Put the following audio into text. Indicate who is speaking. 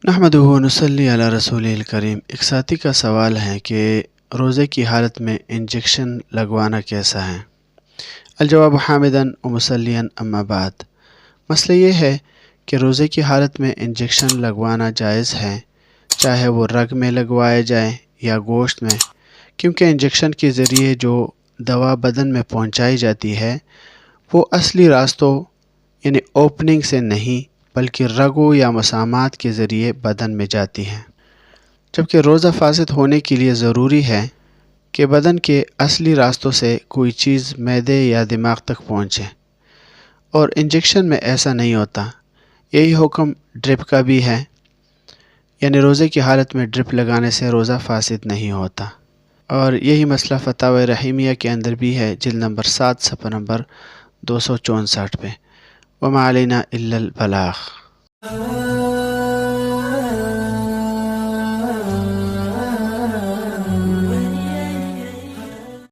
Speaker 1: نحمدہ و نصلی علی رسول الکریم۔ ایک ساتھی کا سوال ہے کہ روزے کی حالت میں انجیکشن لگوانا کیسا ہے؟ الجواب حامداً و مسلیاً اما بعد۔ مسئلہ یہ ہے کہ روزے کی حالت میں انجیکشن لگوانا جائز ہے، چاہے وہ رگ میں لگوائے جائے یا گوشت میں، کیونکہ انجیکشن کے ذریعے جو دوا بدن میں پہنچائی جاتی ہے وہ اصلی راستوں یعنی اوپننگ سے نہیں بلکہ رگوں یا مسامات کے ذریعے بدن میں جاتی ہیں، جبکہ روزہ فاسد ہونے کے لیے ضروری ہے کہ بدن کے اصلی راستوں سے کوئی چیز معدے یا دماغ تک پہنچے، اور انجیکشن میں ایسا نہیں ہوتا۔ یہی حکم ڈرپ کا بھی ہے، یعنی روزے کی حالت میں ڈرپ لگانے سے روزہ فاسد نہیں ہوتا، اور یہی مسئلہ فتاوی رحیمیہ کے اندر بھی ہے، جلد نمبر 7 صفحہ نمبر 264 پہ۔ وما علینا الا البلاغ۔